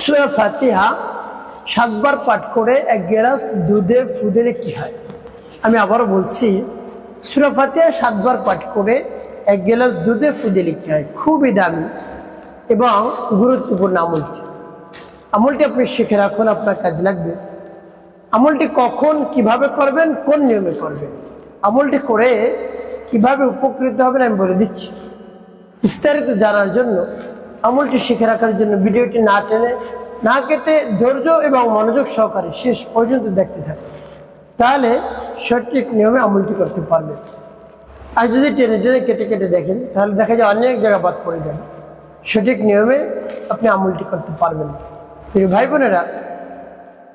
সূরা ফাতিহা 7 বার পাঠ করে 1 গ্লাস দুধে ফু দিলে কি হয়? আমি আবারও বলছি, সূরা ফাতিহা 7 বার পাঠ করে 1 গ্লাস দুধে ফু দিলে কি হয়? খুবই দামি এবং গুরুত্বপূর্ণ আমলটি আপনি শিখে রাখুন, আপনার কাজ লাগবে। আমলটি কখন কিভাবে করবেন, কোন নিয়মে করবেন, আমলটি করে কিভাবে উপকৃত হবেন আমি বলে দিচ্ছি। বিস্তারিত জানার জন্য, আমলটি শিখে রাখার জন্য ভিডিওটি না টেনে না কেটে ধৈর্য এবং মনোযোগ সহকারে শেষ পর্যন্ত দেখতে থাকুন, তাহলে সঠিক নিয়মে আমলটি করতে পারবেন। আর যদি টেনে টেনে কেটে কেটে দেখেন, তাহলে দেখা যায় অনেক জায়গা বাদ পড়ে যাবে, সঠিক নিয়মে আপনি আমলটি করতে পারবেন। প্রিয় ভাই বোনেরা,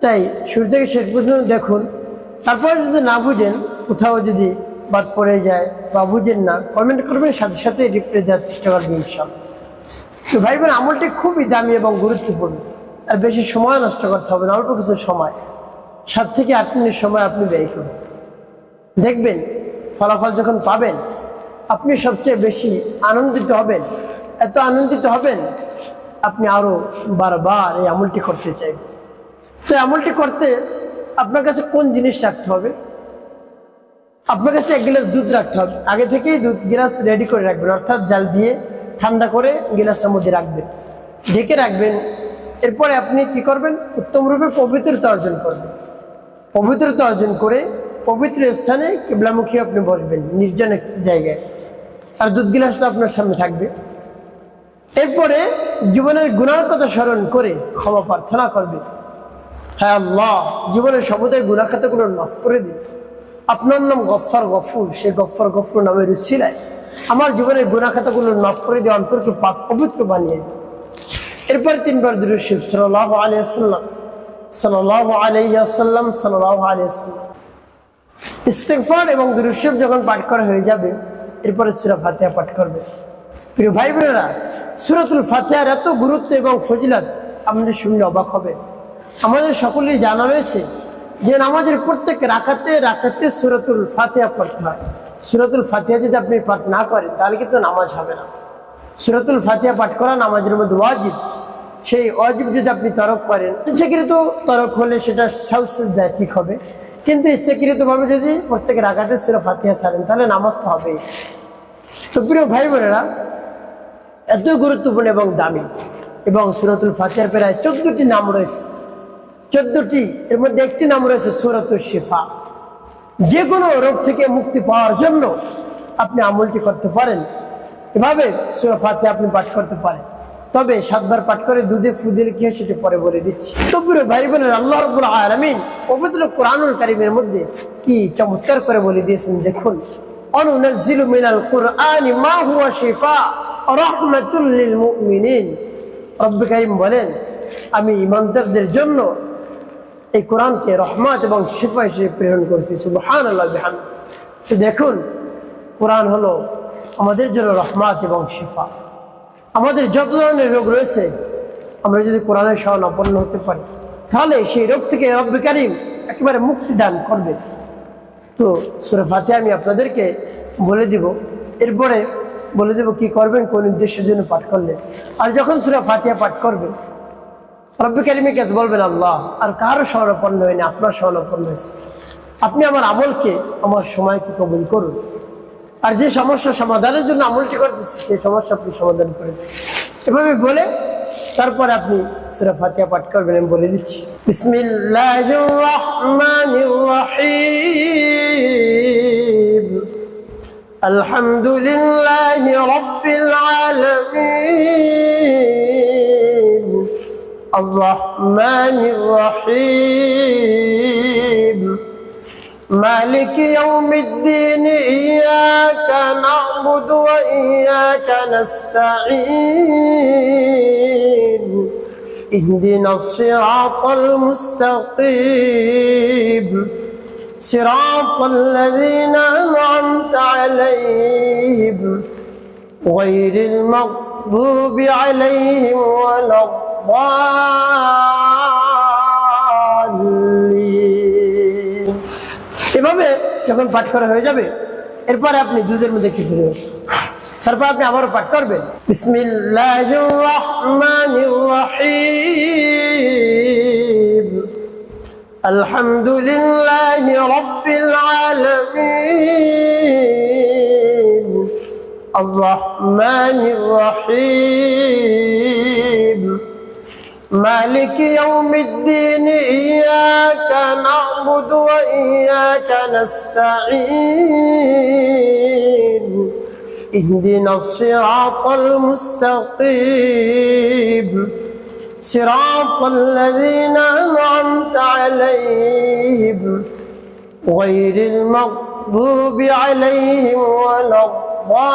তাই শুরু থেকে শেষ পর্যন্ত দেখুন। তারপরে যদি না বুঝেন, কোথাও যদি বাদ পড়ে যায় বা বুঝেন না, কমেন্ট করবেন, সাথে সাথে রিপ্লাই দেওয়ার চেষ্টা করবেন ইনশাআল্লাহ। তো ভাই বোন, আমলটি খুবই দামি এবং গুরুত্বপূর্ণ। আর বেশি সময় নষ্ট করতে হবে না, অল্প কিছু সময়, 7 থেকে 8 মিনিট সময় আপনি ব্যয় করুন। দেখবেন ফলাফল যখন পাবেন, আপনি সবচেয়ে বেশি আনন্দিত হবেন। এত আনন্দিত হবেন, আপনি আরও বারবার এই আমলটি করতে চাইবেন। তো আমলটি করতে আপনার কাছে কোন জিনিস রাখতে হবে? আপনার কাছে 1 গ্লাস দুধ রাখতে হবে। আগে থেকেই দুধ গ্লাস রেডি করে রাখবেন, অর্থাৎ জাল দিয়ে ঠান্ডা করে গ্লাসের মধ্যে রাখবেন, ঢেকে রাখবেন। এরপরে আপনি কি করবেন? উত্তম রূপে পবিত্রতা অর্জন করবেন। পবিত্রতা অর্জন করে পবিত্র স্থানে কিবলামুখী আপনি বসবেন, নির্জন এক জায়গায়, আর দুধ গ্লাসটা আপনার সামনে থাকবে। এরপরে জীবনের গুনার কথা স্মরণ করে ক্ষমা প্রার্থনা করবে। হ্যাঁ আল্লাহ, জীবনের সমুদায় গুনাহ খাতাগুলো মাফ করে দিন। আপনার নাম গফফার গফুর, সেই গফফার গফুর নামের উসিলায় আমার জীবনের গুনাহ খাতাগুলো মাফ করে দিয়ে অন্তরকে পাক পবিত্র বানিয়ে দিন। এরপর 3 বার দুরূদ শরীফ সাল্লাল্লাহু আলাইহি ওয়াসাল্লাম, সাল্লাল্লাহু আলাইহি ওয়াসাল্লাম, সাল্লাল্লাহু আলাইহি ওয়াসাল্লাম। ইস্তিগফার এবং দুরূদ শরীফ যখন পাঠ করা হয়ে যাবে, এরপরে সূরা ফাতিহা পাঠ করবে। প্রিয় ভাই বোনেরা, সূরাতুল ফাতিহার এত গুরুত্ব এবং ফজিলত আপনি শুনলে অবাক হবেন। আমাদের সকলেই জানা রয়েছে যে নামাজের প্রত্যেক রাকাতে সূরাতুল ফাতিহা পড়তে হয়। সূরাতুল ফাতিহা যদি আপনি পাঠ না করেন, তাহলে কিন্তু নামাজ হবে না। সূরাতুল ফাতিহা পাঠ করা নামাজের মধ্যে ওয়াজিব। সেই ওয়াজিব যদি আপনি তরক করেন, ইচ্ছাকৃত তরক হলে সেটা সাউসিজদা ঠিক হবে, কিন্তু ইচ্ছাকৃতভাবে যদি প্রত্যেক রাকাতে সূরা ফাতিহা ছাড়েন, তাহলে নামাজ তো হবেই। তো প্রিয় ভাই বোনেরা, এত গুরুত্বপূর্ণ এবং দামি, এবং সূরাতুল ফাতিহার প্রায় 14টি নাম রয়েছে। 14টি, এর মধ্যে একটি নাম রয়েছে সূরাতুশ শিফা। যে কোনো রোগ থেকে মুক্তি পাওয়ার জন্য আপনি আমলটি করতে পারেন। এভাবে সূরা ফাতিহা আপনি পাঠ করতে পারেন, তবে 7 বার পাঠ করে দুধে ফু দিলে কি হয় সেটা পরে বলে দিচ্ছি। তো প্রিয় ভাই বোনেরা, আল্লাহ রাব্বুল আলামিন পবিত্র কোরআনুল কারীমের মধ্যে কি চমৎকার করে বলে দিয়েছেন দেখুন। অনুনাজ্জিলু মিনাল কুরআনি মা হুয়া শিফা রাহমাতুল লিল মুমিনিন। রব্বুল কারীম বলেন, আমি ঈমানদারদের জন্য এই কোরআনকে রহমত এবং শিফা হিসেবে প্রেরণ করেছি। সুবহানাল্লাহ বিহামদিহি। তো দেখুন, কোরআন হলো আমাদের জন্য রহমত এবং শিফা। আমাদের যত ধরনের রোগ রয়েছে, আমরা যদি কোরআনের শরণাপন্ন হতে পারি, তাহলে সেই রোগ থেকে রব্বুল কারীম একেবারে মুক্তি দান করবে। তো সূরা ফাতিহা আমি আপনাদেরকে বলে দিব, এরপরে বলে দেব কি করবেন, কোন উদ্দেশ্যের জন্য পাঠ করলেন। আর যখন সূরা ফাতিহা পাঠ করবেন, রব্বুল কারীমের কাছে বলবেন, আল্লাহ, আর কারো শরণাপন্ন হয়নি, আপনার শরণাপন্ন হয়েছে। আপনি আমার আমলকে, আমার সময়কে কবুল করুন। আর যে সমস্যা সমাধানের জন্য আমলটি করতেছি, সেই সমস্যা আপনি সমাধান করে দিন। এভাবে বলে তারপরে আপনি সূরা ফাতিহা পাঠ করবেন। আমি বলে দিচ্ছি, বিসমিল্লাহির রাহমানির রহিম, আলহামদুলিল্লাহি রাব্বিল আলামিন, আর রহমানির রহিম, مالك يوم الدين، إياك نعبد وإياك نستعين، اهدنا الصراط المستقيم، صراط الذين أنعمت عليهم غير المغضوب عليهم ولا الضالين। এভাবে যখন পাঠ করা হয়ে যাবে, এরপরে আপনি দুধের মধ্যে কিছু দেবেন, তারপর আপনি আবারও পাঠ করবেন, বিসমিল্লাহির রহমানির রহিম, আলহামদুলিল্লাহি রাব্বিল আলামিন আর-রাহমানির রহিম مالك يوم الدين إياك نعبد وإياك نستعين اهدنا الصراط المستقيم صراط الذين أنعمت عليهم غير المغضوب عليهم ولا الضالين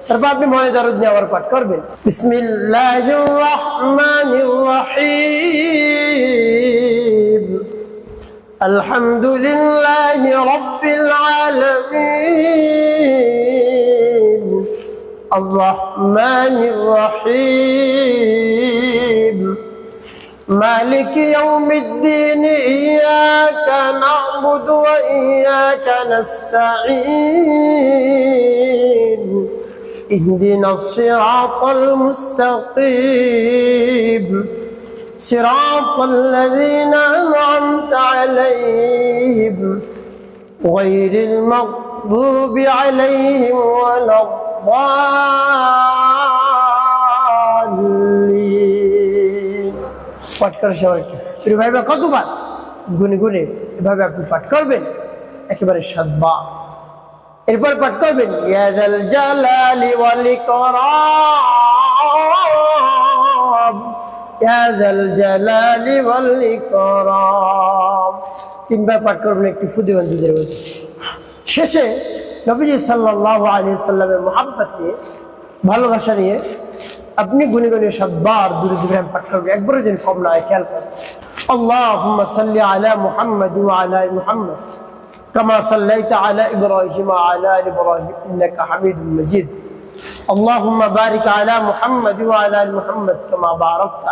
তারপর আপনি মনে দরুদ নিয়ে আবার পাঠ করবেন বিসমিল্লাহির রহমানির রহিম আলহামদুলিল্লাহি রাব্বিল আলামিন আর-রাহমানির রহিম مالك يوم الدين إياك نعبد وإياك نستعين اهدنا الصراط المستقيم صراط الذين أنعمت عليهم غير المغضوب عليهم ولا الضالين পাঠ করে সবাইকে প্রিয় ভাই কতবার গুনে গুনে এভাবে আপনি পাঠ করবেন একেবারে 7 বার এরপর পাঠ করবেন ইয়া যাল জালালি ওয়াল ইকরাম ইয়া যাল জালালি ওয়াল ইকরাম 3 বার পাঠ করবেন একটু ফু দিবেন দুধের মধ্যে শেষে নবীজি সাল্লাল্লাহু আলাইহি সাল্লামের মহব্বত নিয়ে ভালোবাসা নিয়ে আপনি গুনে গুনে 7 বার দুরূদ ইব্রাহিম পাঠ করবেন একবারও যেন কম না হয় খেয়াল করুন আল্লাহুম্মা সাল্লি আলা মুহাম্মাদ ওয়া আলা আলি মুহাম্মাদ كما صليت على إبراهيم وعلى آل إبراهيم إنك حميد مجيد اللهم بارك على محمد وعلى آل محمد كما باركت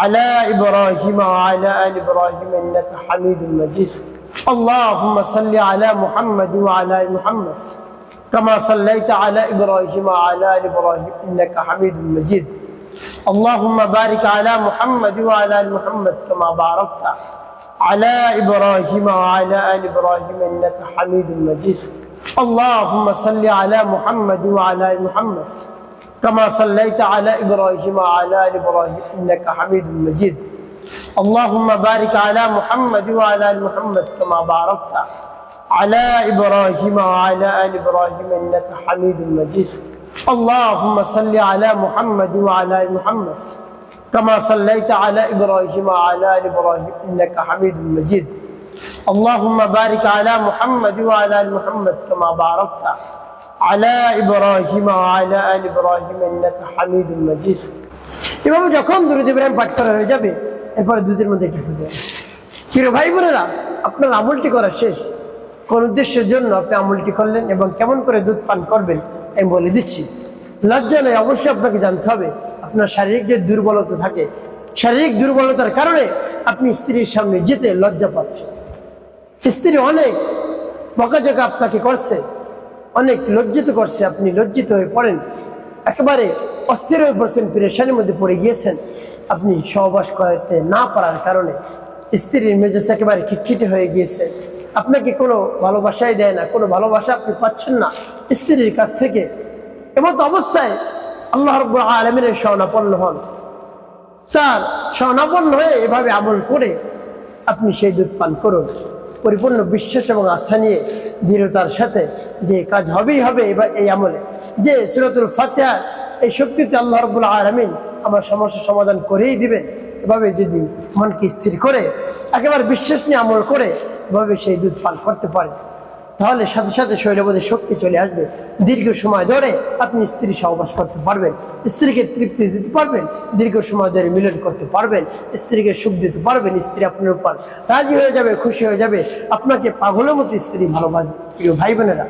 على إبراهيم وعلى آل إبراهيم إنك حميد مجيد اللهم صل على محمد وعلى آل محمد كما صليت على إبراهيم وعلى آل إبراهيم إنك حميد مجيد اللهم بارك على محمد وعلى آل محمد كما باركت على إبراهيم وعلى آل إبراهيم إنك حميد مجيد اللهم صل على محمد وعلى آل محمد كما صليت على إبراهيم وعلى آل إبراهيم إنك حميد مجيد اللهم بارك على محمد وعلى آل محمد كما باركت على إبراهيم وعلى آل إبراهيم إنك حميد مجيد اللهم صل على محمد وعلى آل محمد كما صليت على إبراهيم وعلى آل إبراهيم إنك حميد مجيد اللهم بارك على محمد وعلى آل محمد كما باركت على إبراهيم وعلى آل إبراهيم إنك حميد مجيد এভাবে যখন দুরূদ ইব্রাহিম পাঠ করা হয়ে যাবে এরপর দুধের মধ্যে একটু ফুটে প্রিয় ভাই বোনেরা আপনার আমলটি করা শেষ কোন উদ্দেশ্যের জন্য আপনি আমলটি করলেন এবং কেমন করে দুধ পান করবেন আমি বলে দিচ্ছি লজ্জা নেই অবশ্যই আপনাকে জানতে হবে আপনার শারীরিক যে দুর্বলতা থাকে শারীরিক দুর্বলতার কারণে আপনি স্ত্রীর সামনে যেতে লজ্জা পাচ্ছেন স্ত্রী অনেক বকাঝকা আপনাকে করছে অনেক লজ্জিত করছে আপনি লজ্জিত হয়ে পড়েন একেবারে অস্থির হয়ে পড়ছেন পেরেশানির মধ্যে পড়ে গিয়েছেন আপনি সহবাস করতে না পারার কারণে স্ত্রীর মেজাজ একেবারে খিটখিটে হয়ে গিয়েছে আপনাকে কোনো ভালোবাসাই দেয় না কোনো ভালোবাসা আপনি পাচ্ছেন না স্ত্রীর কাছ থেকে এমত অবস্থায় আল্লাহ রাব্বুল আলামিনের শরণাপন্ন হন তার শরণাপন্ন হয়ে এভাবে আমল করে আপনি সেই দুধ পান করুন পরিপূর্ণ বিশ্বাস এবং আস্থা নিয়ে দৃঢ়তার সাথে যে কাজ হবেই হবে এবার এই আমলে যে সূরাতুল ফাতিহা এই শক্তিতে আল্লাহ রাব্বুল আলামিন আমার সমস্যার সমাধান করেই দিবেন এভাবে যদি মনকে স্থির করে একেবারে বিশ্বাস নিয়ে আমল করে এভাবে সেই দুধ পান করতে পারে তাহলে সাথে সাথে শরীরের মধ্যে শক্তি চলে আসবে দীর্ঘ সময় ধরে আপনি স্ত্রী সহবাস করতে পারবেন স্ত্রীকে তৃপ্তি দিতে পারবেন দীর্ঘ সময় ধরে মিলন করতে পারবেন স্ত্রীকে সুখ দিতে পারবেন স্ত্রী আপনার উপর রাজি হয়ে যাবে খুশি হয়ে যাবে আপনাকে পাগলের মতো স্ত্রী ভালোবাসবে প্রিয় ভাই বোনেরা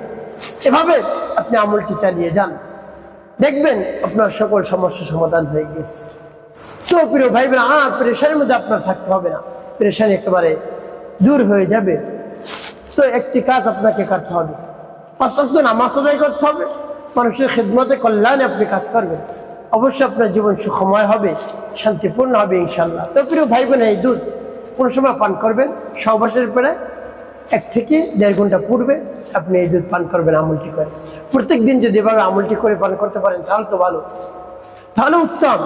এভাবে আপনি আমলটি চালিয়ে যান দেখবেন আপনার সকল সমস্যার সমাধান হয়ে গেছে তো প্রিয় ভাই বোনেরা আর পেরেশানির মধ্যে আপনার থাকতে হবে না পেরেশানি একেবারে দূর হয়ে যাবে তো একটি কাজ আপনাকে করতে হবে 5 ওয়াক্ত নামাজ আদায় করতে হবে মানুষের খিদমতে কল্যাণে আপনি কাজ করবেন অবশ্যই আপনার জীবন সুখময় হবে, শান্তিপূর্ণ হবে ইনশাল্লাহ। তো প্রিয় ভাই বোন, এই দুধ কোন সময় পান করবেন? সহবাসের পরে 1 থেকে 1.5 ঘন্টা পূর্বে আপনি এই দুধ পান করবেন আমলটি করে। প্রত্যেক দিন যদি এভাবে আমলটি করে পান করতে পারেন তাহলে তো ভালো, তাহলে উত্তম।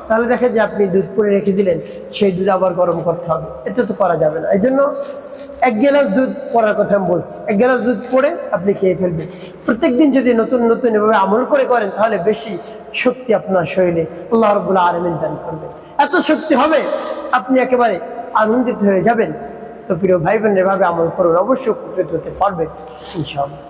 তাহলে দেখেন যে আপনি দুধ করে রেখে দিলেন, সেই দুধ আবার গরম করতে হবে, এটা তো করা যাবে না। এই জন্য 1 গ্লাস দুধ পড়ার কথা আমি বলছি। 1 গ্লাস দুধ পরে আপনি খেয়ে ফেলবেন। প্রত্যেক দিন যদি নতুন নতুন এভাবে আমল করে করেন তাহলে বেশি শক্তি আপনার শরীরে আল্লাহ রাব্বুল আলামিন দান করবেন। এত শক্তি হবে আপনি একেবারে আনন্দিত হয়ে যাবেন। তো প্রিয় ভাই বোন, এভাবে আমল করুন, অবশ্যই উপকৃত হতে পারবেন ইনশাআল্লাহ।